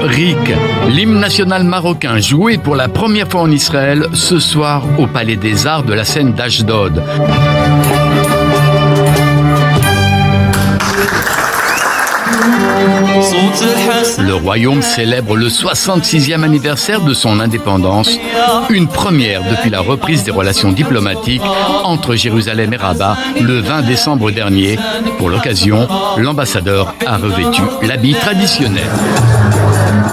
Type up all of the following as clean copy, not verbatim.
Rik, l'hymne national marocain joué pour la première fois en Israël ce soir au Palais des Arts de la scène d'Ashdod. Le royaume célèbre le 66e anniversaire de son indépendance, une première depuis la reprise des relations diplomatiques entre Jérusalem et Rabat le 20 décembre dernier. Pour l'occasion, l'ambassadeur a revêtu l'habit traditionnel.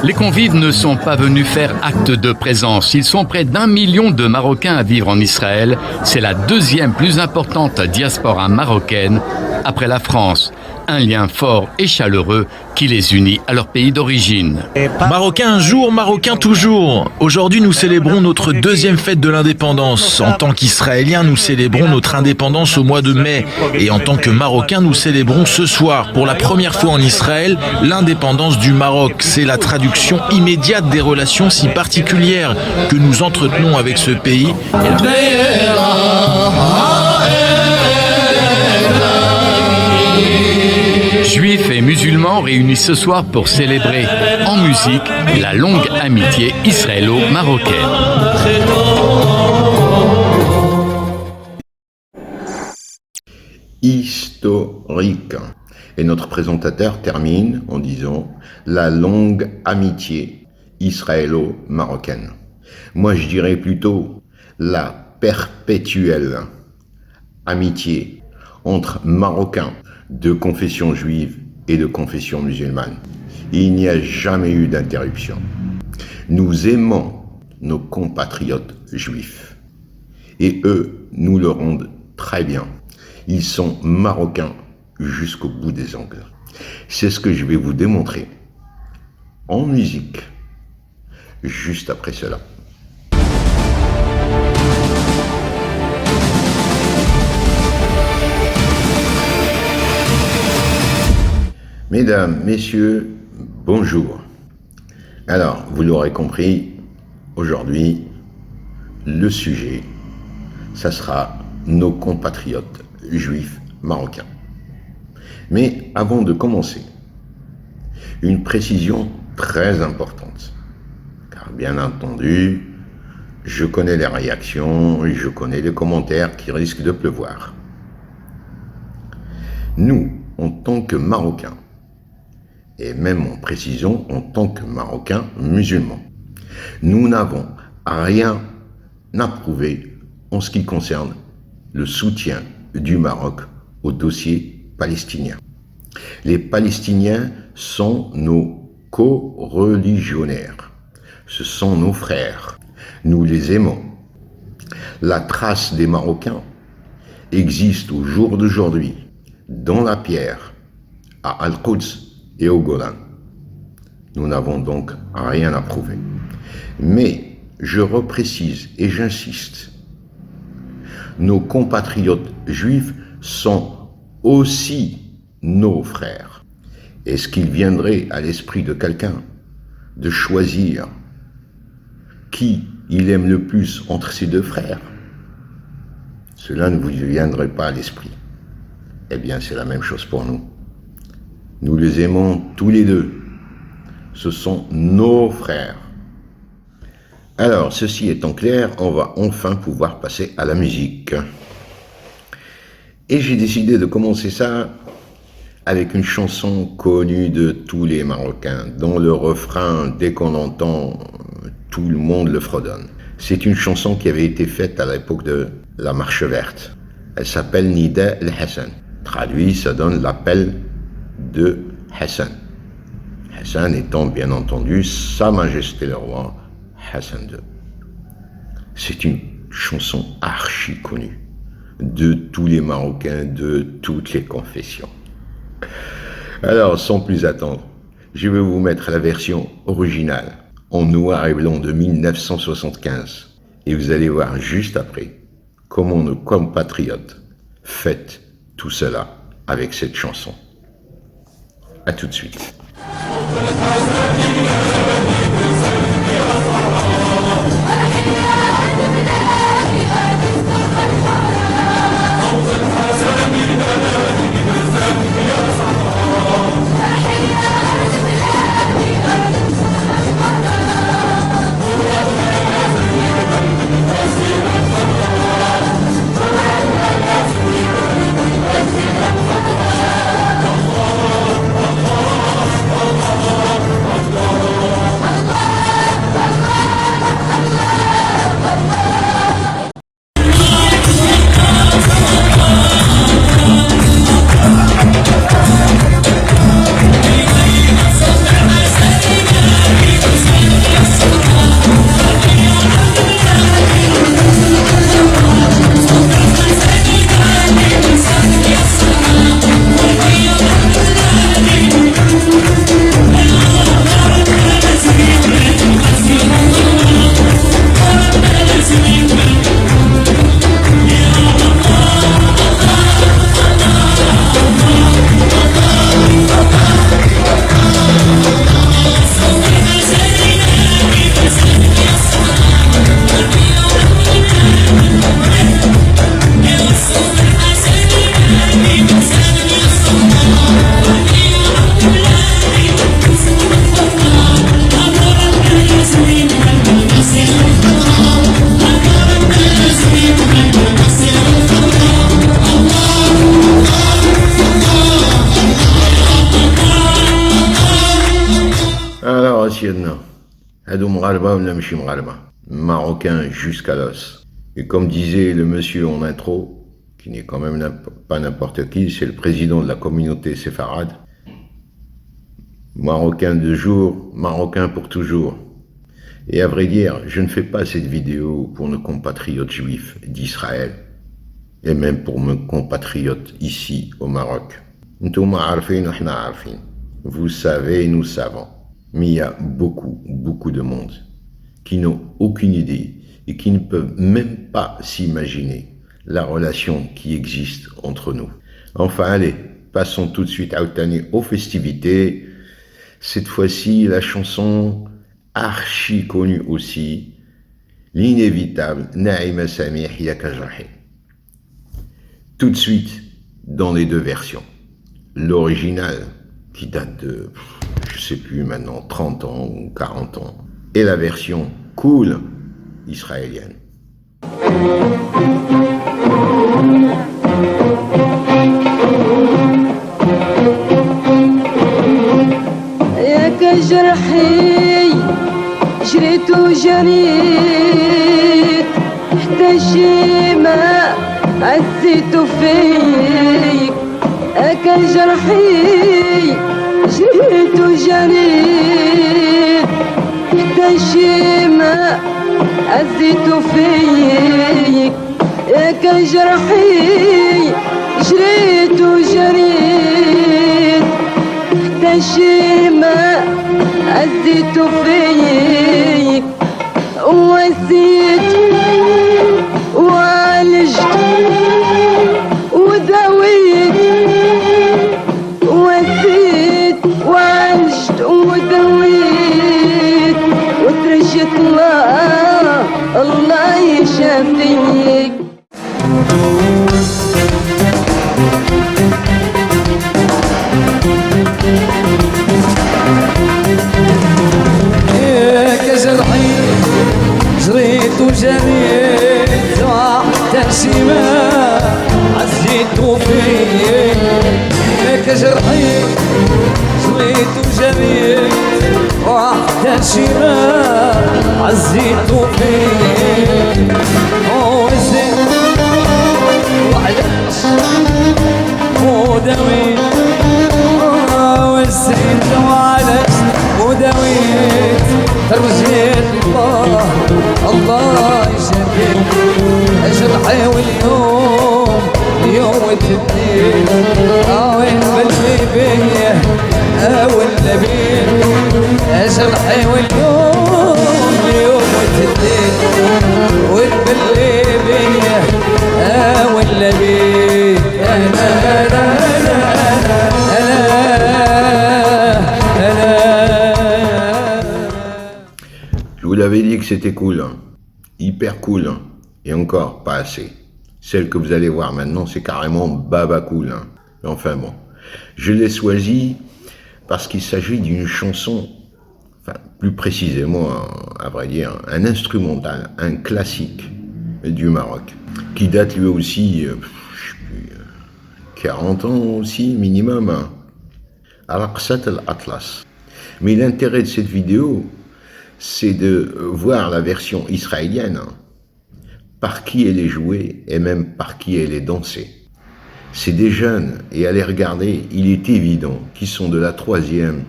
Les convives ne sont pas venus faire acte de présence. Ils sont près d'1 million de Marocains à vivre en Israël. C'est la deuxième plus importante diaspora marocaine après la France. Un lien fort et chaleureux qui les unit à leur pays d'origine. Marocains un jour, Marocains toujours. Aujourd'hui, nous célébrons notre deuxième fête de l'indépendance. En tant qu'Israéliens, nous célébrons notre indépendance au mois de mai. Et en tant que Marocains, nous célébrons ce soir, pour la première fois en Israël, l'indépendance du Maroc. C'est la traduction immédiate des relations si particulières que nous entretenons avec ce pays. Juifs et musulmans réunis ce soir pour célébrer en musique la longue amitié israélo-marocaine. Historique. Et notre présentateur termine en disant la longue amitié israélo-marocaine. Moi je dirais plutôt la perpétuelle amitié entre Marocains de confession juive et de confession musulmane. Il n'y a jamais eu d'interruption. Nous aimons nos compatriotes juifs et eux nous le rendent très bien. Ils sont marocains jusqu'au bout des ongles. C'est ce que je vais vous démontrer en musique juste après cela. Mesdames, messieurs, bonjour. Alors, vous l'aurez compris, aujourd'hui, le sujet, ça sera nos compatriotes juifs marocains. Mais avant de commencer, une précision très importante. Car bien entendu, je connais les réactions, je connais les commentaires qui risquent de pleuvoir. Nous, en tant que Marocains, et même en précision en tant que Marocains musulmans, nous n'avons rien à prouver en ce qui concerne le soutien du Maroc au dossier palestinien. Les Palestiniens sont nos co-religionnaires, ce sont nos frères, nous les aimons. La trace des Marocains existe au jour d'aujourd'hui dans la pierre, à Al-Quds et au Golan. Nous n'avons donc rien à prouver. Mais je reprécise et j'insiste, nos compatriotes juifs sont aussi nos frères. Est-ce qu'il viendrait à l'esprit de quelqu'un de choisir qui il aime le plus entre ses deux frères? Cela ne vous viendrait pas à l'esprit. Eh bien, c'est la même chose pour nous. Nous les aimons tous les deux. Ce sont nos frères. Alors, ceci étant clair, on va enfin pouvoir passer à la musique. Et j'ai décidé de commencer ça avec une chanson connue de tous les Marocains, dont le refrain, dès qu'on l'entend, tout le monde le fredonne. C'est une chanson qui avait été faite à l'époque de la Marche verte. Elle s'appelle Nida el-Hassan. Traduit, ça donne l'appel de Hassan. Hassan étant bien entendu Sa Majesté le Roi Hassan II. C'est une chanson archi connue de tous les Marocains, de toutes les confessions. Alors, sans plus attendre, je vais vous mettre la version originale en noir et blanc de 1975 et vous allez voir juste après comment nos compatriotes fêtent tout cela avec cette chanson. À tout de suite. سيدنا هادو مغاربة ولا ماشي مغاربة marocains jusqu'à l'os. Et comme disait le monsieur en intro, qui n'est quand même pas n'importe qui, c'est le président de la communauté séfarade, Marocain de jour, Marocain pour toujours. Et à vrai dire, je ne fais pas cette vidéo pour nos compatriotes juifs d'Israël, et même pour mes compatriotes ici au Maroc. Vous savez, nous savons, mais il y a beaucoup de monde qui n'ont aucune idée et qui ne peuvent même pas s'imaginer la relation qui existe entre nous. Enfin, allez, passons tout de suite aux festivités. Cette fois-ci, la chanson archi connue aussi, l'inévitable Naïma Samih Yaka Jarhi. Tout de suite, dans les deux versions. L'original, qui date de, je sais plus maintenant, 30 ans ou 40 ans, et la version cool israélienne. ياك جرحي جريت وجريت حتى شي ما عزيت فيك ياك جرحي جريت وجريت حتى شي ما عزيت فيك ياك جرحي جريت وجريت حتى شي ما عزيت فيك وزيت وعالجت وداويت وزيت وعالجت وداويت وترجت الله يشافيك. جريت وجريت حتى شي ما عزيت فيك ياك جرحي جريت وجريت حتى شي ما عزيت فيك وزيت وعلاش وداويت وزيت وعلاش وداويت ترجيت الله يشافيك جرحي واليوم يوم التنين وين بلي بيا ولا بيك جرحي واليوم يوم التنين وين بلي بيا ولا بيك Je vous l'avais dit que c'était cool, hein. Hyper cool, hein. Et encore pas assez. Celle que vous allez voir maintenant, c'est carrément baba cool, hein. Enfin bon, je l'ai choisi parce qu'il s'agit d'une chanson, enfin plus précisément, à vrai dire, un instrumental, un classique du Maroc, qui date lui aussi, je sais plus, 40 ans aussi minimum, hein. Al-Aqsat al-Atlas. Mais l'intérêt de cette vidéo, c'est de voir la version israélienne, par qui elle est jouée et même par qui elle est dansée. C'est des jeunes, et à les regarder, il est évident qu'ils sont de la 3e,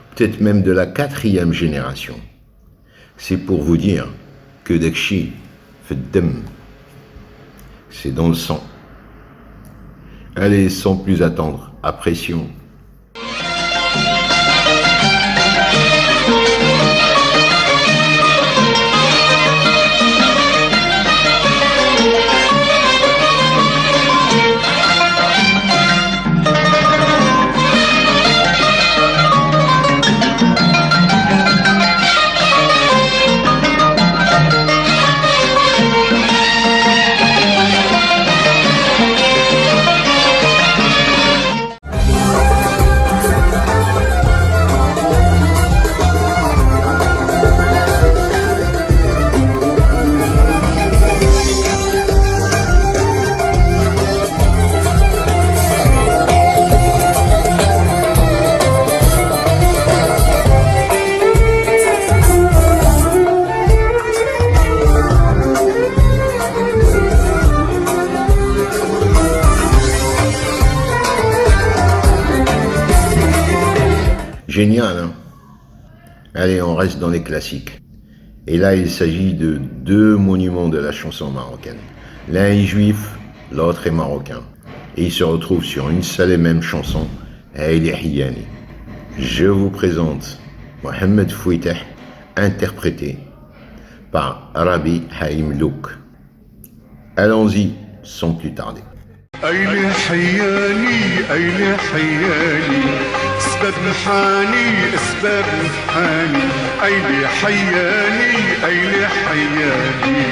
peut-être même de la 4e génération. C'est pour vous dire que Dakshi fait dem, c'est dans le sang. Allez, sans plus attendre, apprécions. Génial, hein? Allez, on reste dans les classiques. Et là, il s'agit de deux monuments de la chanson marocaine. L'un est juif, l'autre est marocain. Et ils se retrouvent sur une seule et même chanson, Aïli Hiyani. Je vous présente Mohamed Fouiteh, interprété par Rabi Haïm Louk. Allons-y, sans plus tarder. أيلي حياني أيلي حياني سبب محاني اسباب محاني أيلي حياني أيلي حياني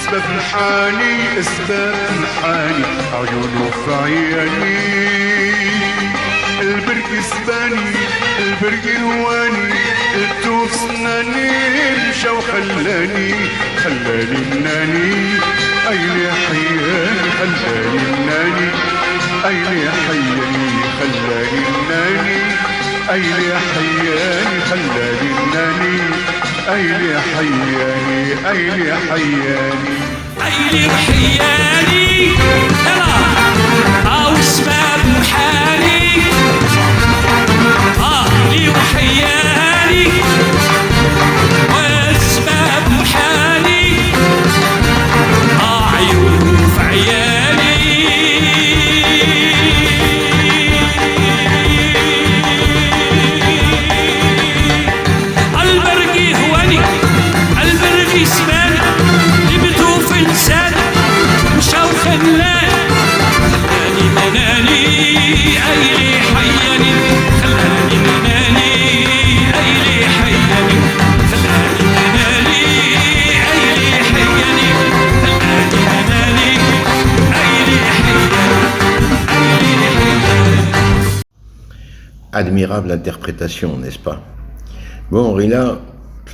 سبب محاني اسباب محاني عيونه في عياني البرق سباني البرق هواني التوف سناني مشى وخلاني مناني أيلي حياني خلاني مناني أيلي حياني خلاني مناني أيلي حياني خلاني مناني أيلي حياني أيلي حياني أيلي حياني يلا أو سباب محاني أيلي وحياني وسباب محاني عيونه في عيالي البرقي هواني البرقي سباني جبته في لساني مشى وخلاني مناني أيلي حياني خلاني مناني أيلي حياني خلاني مناني أيلي حياني خلاني مناني أيلي حياني. Admirable interprétation, n'est-ce pas? Bon, Rila,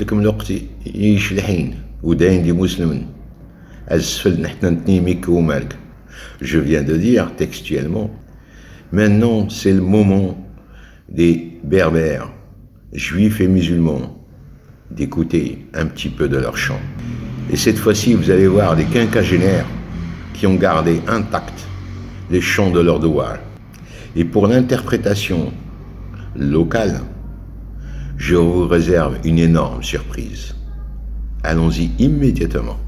comme l'autre, يعيش الحين وداين دي مسلمين أسفل نحن نتنيميك ومالك. Je viens de dire textuellement, maintenant c'est le moment des berbères, juifs et musulmans, d'écouter un petit peu de leur chant. Et cette fois-ci, vous allez voir des quinquagénaires qui ont gardé intacts les chants de leur douar. Et pour l'interprétation locale, je vous réserve une énorme surprise. Allons-y immédiatement.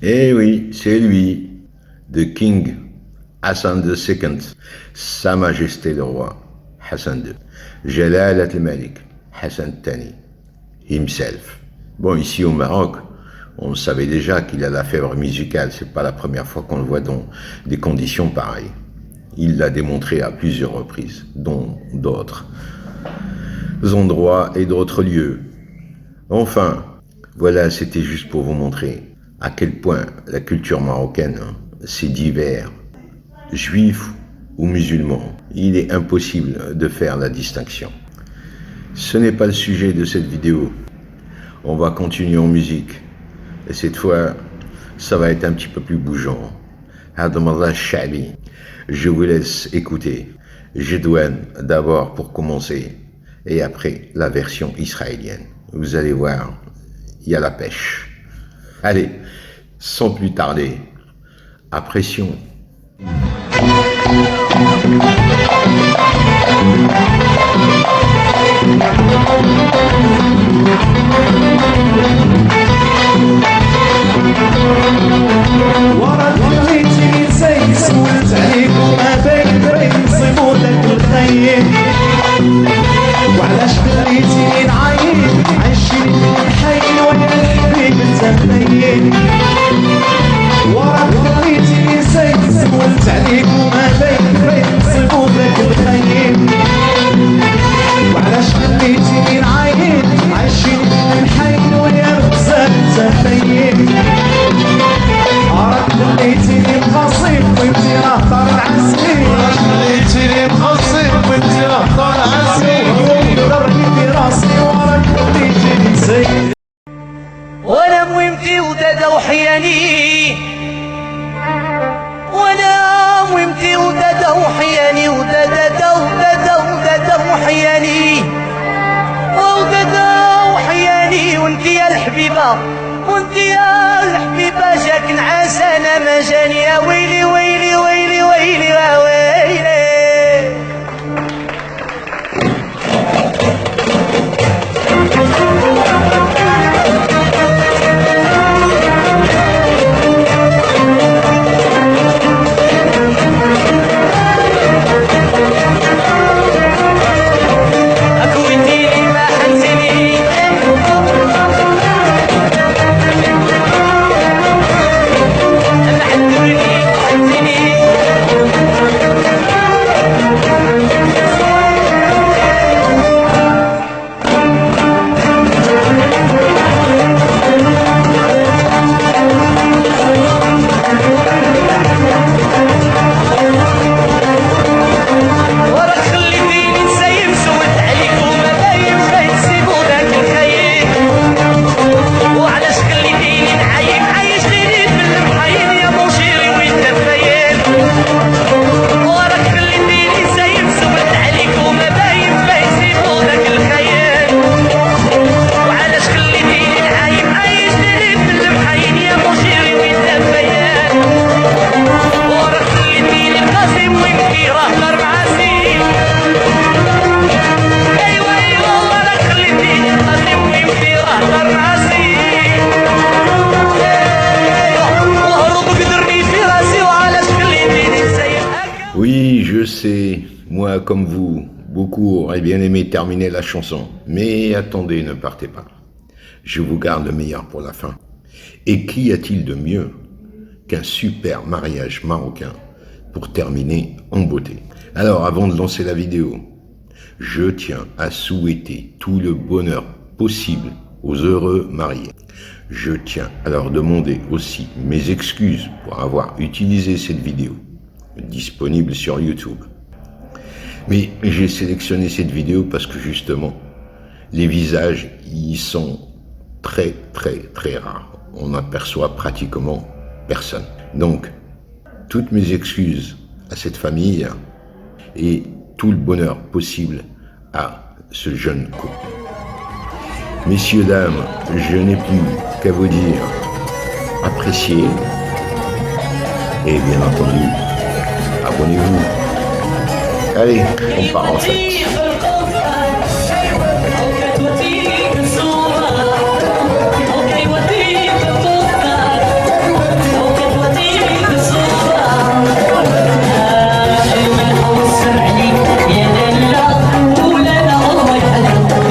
Eh oui, c'est lui, the King Hassan II, Sa Majesté le Roi Hassan II, Jalalat al-Malik, Hassan Tani, himself. Bon, ici au Maroc, on savait déjà qu'il a la fièvre musicale. C'est pas la première fois qu'on le voit dans des conditions pareilles. Il l'a démontré à plusieurs reprises, dont d'autres endroits et d'autres lieux. Enfin, voilà, c'était juste pour vous montrer à quel point la culture marocaine, c'est divers, juifs ou musulmans. Il est impossible de faire la distinction. Ce n'est pas le sujet de cette vidéo. On va continuer en musique. Et cette fois, ça va être un petit peu plus bougeant. Hadamallah Shabi. Je vous laisse écouter. Jedouane d'abord pour commencer. Et après, la version israélienne. Vous allez voir, il y a la pêche. Allez, sans plus tarder, à pression. ورا خليتني نسيت سولت عليك وما بين صمودك الخيم وعلاش خليتني نعيط عايشين حي ويا الحبيب انت منين ورا خليتني نسيت سولت عليك وما بين صمودك الخيم وعلاش خليتني نعيط عايشين حي ويا الغزال انت منين خليتيني مخصيب وانتي راه طالع عسلي خليتيني مخصيب وانتي راه طالع عسلي ضربني في راسي وراك خليتيني نسيت وانا مهمتي ودادا وحياني وانا مهمتي ودادا وحياني ودادا وحياني ودادا وحياني وانتي يا الحبيبه وانتي يا الحبيبة جاك نعاس انا ما جاني يا ويلي ويلي ويلي ويلي يا ويلي Oui, je sais, moi comme vous, beaucoup auraient bien aimé terminer la chanson. Mais attendez, ne partez pas. Je vous garde le meilleur pour la fin. Et qu'y a-t-il de mieux qu'un super mariage marocain pour terminer en beauté? Alors, avant de lancer la vidéo, je tiens à souhaiter tout le bonheur possible aux heureux mariés. Je tiens à leur demander aussi mes excuses pour avoir utilisé cette vidéo, disponible sur YouTube. Mais j'ai sélectionné cette vidéo parce que justement, les visages y sont très rares. On n'aperçoit pratiquement personne. Donc, toutes mes excuses à cette famille et tout le bonheur possible à ce jeune couple. Messieurs, dames, je n'ai plus qu'à vous dire appréciez et bien entendu, abonnez-vous. Allez, on part en fête.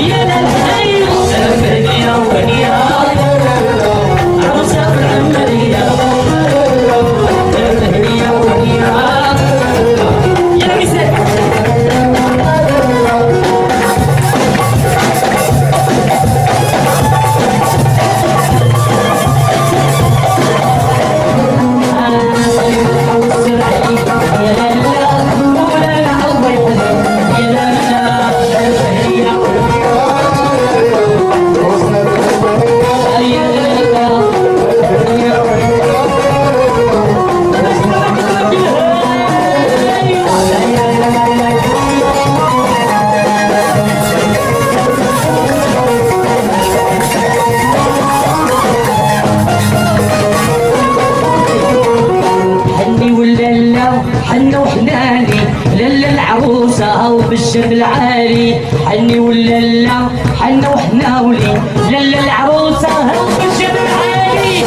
Yeah. العروسة وبالشد العالي حني ولا لا حنا وحنا ولي لا العروسة وبالشد العالي